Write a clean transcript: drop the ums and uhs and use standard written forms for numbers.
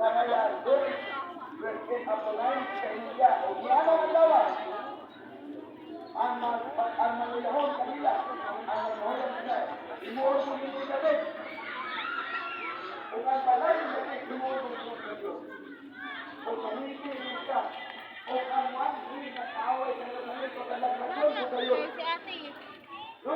Kanayan, doon, President Apolay, sa India, o niyaman ang lawan, ang mangyayahon kanila, ang nagmahoyan nila, imuot mo hindi na rin. Kung ang balay nila, imuot mo sa Diyos. Kung mamiti ka, o ang one, hindi na kaaway sa nila, pagkalaglasyon sa kayo. Si ate. No?